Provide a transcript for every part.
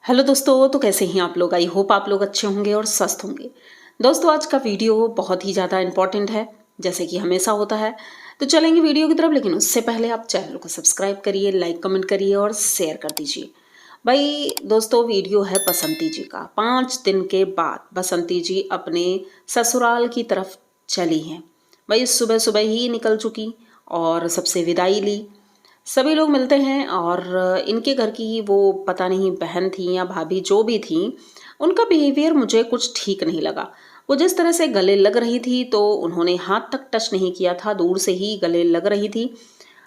Hello दोस्तों, तो कैसे हैं आप लोग। आई होप आप लोग अच्छे होंगे और स्वस्थ होंगे। दोस्तों, आज का वीडियो बहुत ही ज़्यादा इंपॉर्टेंट है, जैसे कि हमेशा होता है। तो चलेंगे वीडियो की तरफ, लेकिन उससे पहले आप चैनल को सब्सक्राइब करिए, लाइक कमेंट करिए और शेयर कर दीजिए। भाई दोस्तों, वीडियो है बसंती जी का। 5 दिन के बाद बसंती जी अपने ससुराल की तरफ चली हैं। भाई सुबह सुबह ही निकल चुकी और सबसे विदाई ली। सभी लोग मिलते हैं और इनके घर की वो पता नहीं बहन थी या भाभी जो भी थी, उनका बिहेवियर मुझे कुछ ठीक नहीं लगा। वो जिस तरह से गले लग रही थी तो उन्होंने हाथ तक टच नहीं किया था, दूर से ही गले लग रही थी।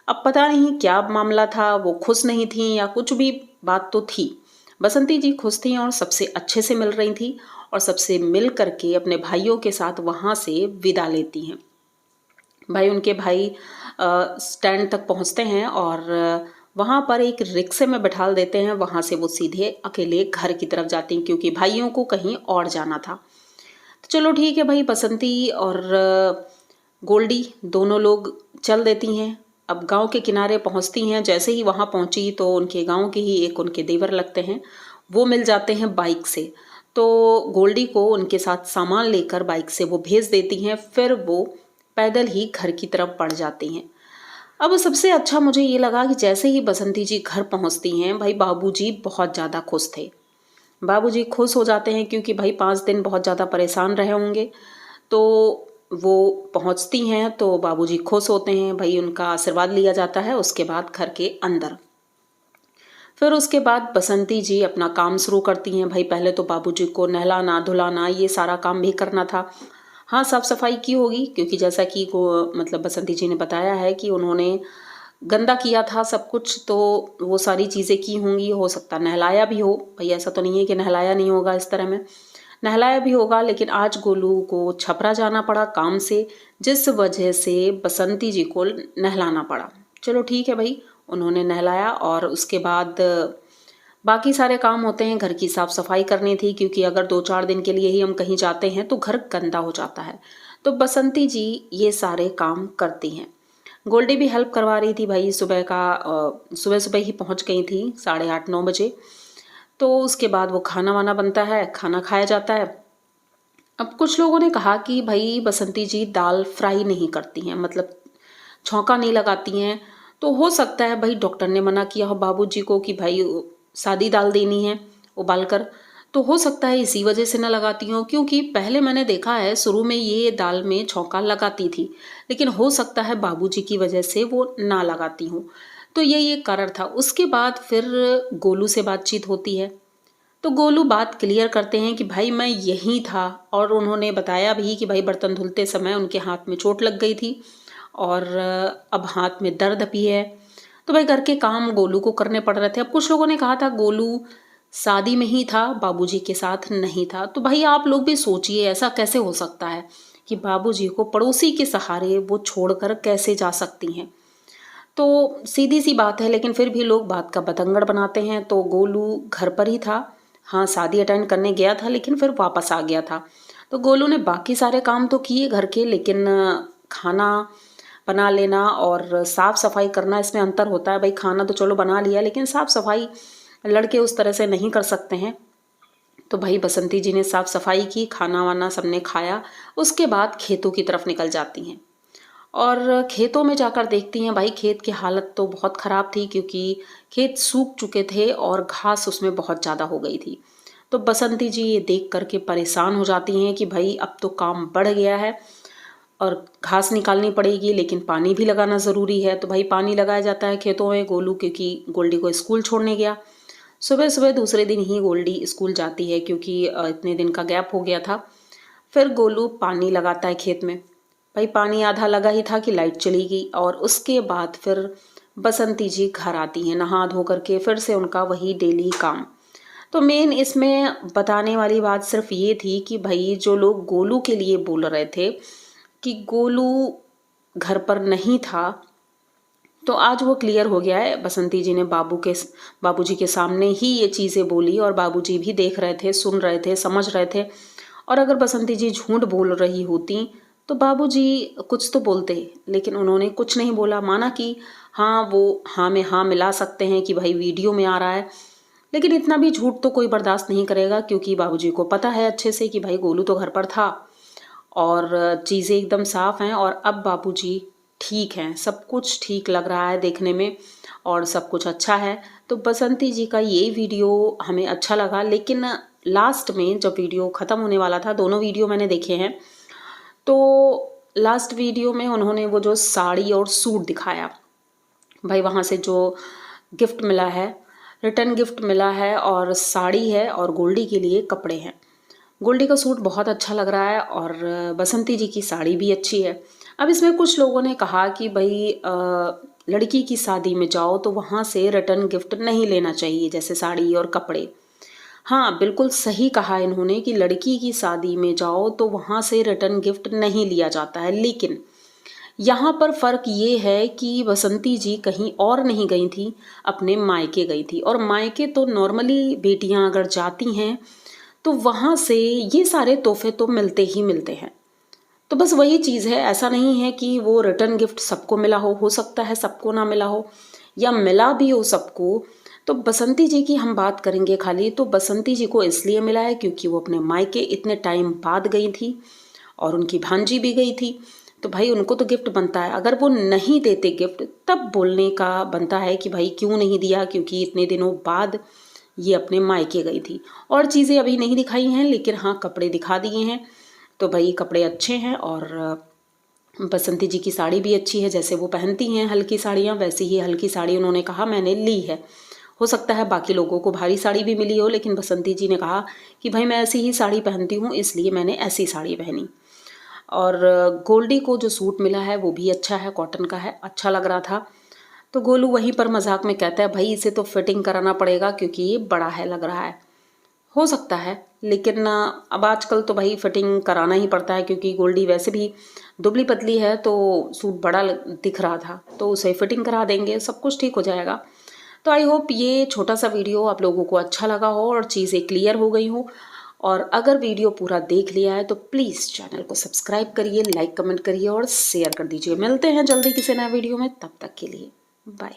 अब पता नहीं क्या मामला था, वो खुश नहीं थी या कुछ भी बात तो थी। बसंती जी खुश थी और सबसे अच्छे से मिल रही थी और सबसे मिल करके अपने भाइयों के साथ वहाँ से विदा लेती हैं। भाई उनके भाई स्टैंड तक पहुंचते हैं और वहाँ पर एक रिक्शे में बिठाल देते हैं। वहाँ से वो सीधे अकेले घर की तरफ जाती हैं क्योंकि भाइयों को कहीं और जाना था। तो चलो ठीक है भाई, बसंती और गोल्डी दोनों लोग चल देती हैं। अब गांव के किनारे पहुंचती हैं। जैसे ही वहाँ पहुंची तो उनके गांव के ही एक उनके देवर लगते हैं, वो मिल जाते हैं बाइक से। तो गोल्डी को उनके साथ सामान लेकर बाइक से वो भेज देती हैं। फिर वो पैदल ही घर की तरफ बढ़ जाती हैं। अब सबसे अच्छा मुझे ये लगा कि जैसे ही बसंती जी घर पहुंचती हैं, भाई बाबूजी बहुत ज़्यादा खुश थे। बाबूजी खुश हो जाते हैं क्योंकि भाई 5 दिन बहुत ज़्यादा परेशान रहे होंगे। तो वो पहुंचती हैं तो बाबूजी खुश होते हैं। भाई उनका आशीर्वाद लिया जाता है। उसके बाद घर के अंदर फिर उसके बाद बसंती जी अपना काम शुरू करती हैं। भाई पहले तो बाबूजी को नहलाना धुलाना ये सारा काम भी करना था। हाँ, साफ सफाई की होगी क्योंकि जैसा कि को मतलब बसंती जी ने बताया है कि उन्होंने गंदा किया था सब कुछ, तो वो सारी चीज़ें की होंगी। हो सकता नहलाया भी हो, भाई ऐसा तो नहीं है कि नहलाया नहीं होगा। इस तरह में नहलाया भी होगा, लेकिन आज गोलू को छपरा जाना पड़ा काम से, जिस वजह से बसंती जी को नहलाना पड़ा। चलो ठीक है भाई, उन्होंने नहलाया और उसके बाद बाकी सारे काम होते हैं। घर की साफ सफाई करनी थी क्योंकि अगर 2-4 दिन के लिए ही हम कहीं जाते हैं तो घर गंदा हो जाता है। तो बसंती जी ये सारे काम करती हैं। गोल्डी भी हेल्प करवा रही थी। भाई सुबह सुबह ही पहुंच गई थी, 8:30-9 बजे। तो उसके बाद वो खाना वाना बनता है, खाना खाया जाता है। अब कुछ लोगों ने कहा कि भाई बसंती जी दाल फ्राई नहीं करती हैं, मतलब छौंका नहीं लगाती हैं। तो हो सकता है भाई डॉक्टर ने मना किया हो बाबूजी को कि भाई सादी दाल देनी है उबाल कर। तो हो सकता है इसी वजह से ना लगाती हूँ, क्योंकि पहले मैंने देखा है शुरू में ये दाल में छौंका लगाती थी, लेकिन हो सकता है बाबूजी की वजह से वो ना लगाती हूँ। तो यही एक कारण था। उसके बाद फिर गोलू से बातचीत होती है। तो गोलू बात क्लियर करते हैं कि भाई मैं यहीं था, और उन्होंने बताया भी कि भाई बर्तन धुलते समय उनके हाथ में चोट लग गई थी और अब हाथ में दर्द भी है। तो भाई घर के काम गोलू को करने पड़ रहे थे। अब कुछ लोगों ने कहा था गोलू शादी में ही था, बाबूजी के साथ नहीं था। तो भाई आप लोग भी सोचिए, ऐसा कैसे हो सकता है कि बाबूजी को पड़ोसी के सहारे वो छोड़कर कैसे जा सकती हैं। तो सीधी सी बात है, लेकिन फिर भी लोग बात का बतंगड़ बनाते हैं। तो गोलू घर पर ही था। हाँ, शादी अटेंड करने गया था लेकिन फिर वापस आ गया था। तो गोलू ने बाकी सारे काम तो किए घर के, लेकिन खाना बना लेना और साफ सफाई करना, इसमें अंतर होता है। भाई खाना तो चलो बना लिया, लेकिन साफ सफाई लड़के उस तरह से नहीं कर सकते हैं। तो भाई बसंती जी ने साफ सफाई की, खाना वाना सबने खाया। उसके बाद खेतों की तरफ निकल जाती हैं और खेतों में जाकर देखती हैं। भाई खेत की हालत तो बहुत ख़राब थी क्योंकि खेत सूख चुके थे और घास उसमें बहुत ज़्यादा हो गई थी। तो बसंती जी ये देख करके परेशान हो जाती हैं कि भाई अब तो काम बढ़ गया है और घास निकालनी पड़ेगी, लेकिन पानी भी लगाना ज़रूरी है। तो भाई पानी लगाया जाता है खेतों में। गोलू क्योंकि गोल्डी को स्कूल छोड़ने गया, सुबह सुबह दूसरे दिन ही गोल्डी स्कूल जाती है क्योंकि इतने दिन का गैप हो गया था। फिर गोलू पानी लगाता है खेत में। भाई पानी आधा लगा ही था कि लाइट चली गई और उसके बाद फिर बसंती जी घर आती हैं नहा धो करके। फिर से उनका वही डेली काम। तो मेन इसमें बताने वाली बात सिर्फ ये थी कि भाई जो लोग गोलू के लिए बोल रहे थे कि गोलू घर पर नहीं था, तो आज वो क्लियर हो गया है। बसंती जी ने बाबूजी के सामने ही ये चीज़ें बोली और बाबूजी भी देख रहे थे, सुन रहे थे, समझ रहे थे। और अगर बसंती जी झूठ बोल रही होती तो बाबूजी कुछ तो बोलते, लेकिन उन्होंने कुछ नहीं बोला। माना कि हाँ, वो हाँ में हाँ मिला सकते हैं कि भाई वीडियो में आ रहा है, लेकिन इतना भी झूठ तो कोई बर्दाश्त नहीं करेगा, क्योंकि बाबूजी को पता है अच्छे से कि भाई गोलू तो घर पर था और चीज़ें एकदम साफ हैं और अब बाबूजी ठीक हैं, सब कुछ ठीक लग रहा है देखने में और सब कुछ अच्छा है। तो बसंती जी का ये वीडियो हमें अच्छा लगा, लेकिन लास्ट में जब वीडियो ख़त्म होने वाला था, दोनों वीडियो मैंने देखे हैं, तो लास्ट वीडियो में उन्होंने वो जो साड़ी और सूट दिखाया, भाई वहाँ से जो गिफ्ट मिला है, रिटर्न गिफ्ट मिला है और साड़ी है और गोल्डी के लिए कपड़े हैं। गोल्डी का सूट बहुत अच्छा लग रहा है और बसंती जी की साड़ी भी अच्छी है। अब इसमें कुछ लोगों ने कहा कि भाई लड़की की शादी में जाओ तो वहाँ से रिटर्न गिफ्ट नहीं लेना चाहिए, जैसे साड़ी और कपड़े। हाँ, बिल्कुल सही कहा इन्होंने कि लड़की की शादी में जाओ तो वहाँ से रिटर्न गिफ्ट नहीं लिया जाता है, लेकिन यहाँ पर फ़र्क ये है कि बसंती जी कहीं और नहीं गई थी, अपने मायके गई थी। और मायके तो नॉर्मली बेटियाँ अगर जाती हैं तो वहाँ से ये सारे तोहफे तो मिलते ही मिलते हैं। तो बस वही चीज़ है, ऐसा नहीं है कि वो रिटर्न गिफ्ट सबको मिला हो सकता है सबको ना मिला हो या मिला भी हो सबको। तो बसंती जी की हम बात करेंगे खाली, तो बसंती जी को इसलिए मिला है क्योंकि वो अपने मायके इतने टाइम बाद गई थी और उनकी भांजी भी गई थी, तो भाई उनको तो गिफ्ट बनता है। अगर वो नहीं देते गिफ्ट तब बोलने का बनता है कि भाई क्यों नहीं दिया, क्योंकि इतने दिनों बाद ये अपने मायके गई थी। और चीज़ें अभी नहीं दिखाई हैं, लेकिन हाँ कपड़े दिखा दिए हैं। तो भाई कपड़े अच्छे हैं और बसंती जी की साड़ी भी अच्छी है, जैसे वो पहनती हैं हल्की साड़ियाँ, वैसी ही हल्की साड़ी उन्होंने कहा मैंने ली है। हो सकता है बाकी लोगों को भारी साड़ी भी मिली हो, लेकिन बसंती जी ने कहा कि भाई मैं ऐसी ही साड़ी पहनती हूँ, इसलिए मैंने ऐसी साड़ी पहनी। और गोल्डी को जो सूट मिला है वो भी अच्छा है, कॉटन का है, अच्छा लग रहा था। तो गोलू वहीं पर मजाक में कहता है भाई इसे तो फिटिंग कराना पड़ेगा क्योंकि ये बड़ा है लग रहा है। हो सकता है, लेकिन अब आजकल तो भाई फिटिंग कराना ही पड़ता है, क्योंकि गोल्डी वैसे भी दुबली पतली है तो सूट बड़ा दिख रहा था, तो उसे फिटिंग करा देंगे, सब कुछ ठीक हो जाएगा। तो आई होप ये छोटा सा वीडियो आप लोगों को अच्छा लगा हो और चीज़ें क्लियर हो गई हो। और अगर वीडियो पूरा देख लिया है तो प्लीज़ चैनल को सब्सक्राइब करिए, लाइक कमेंट करिए और शेयर कर दीजिए। मिलते हैं जल्दी किसी नए वीडियो में, तब तक के लिए बाय।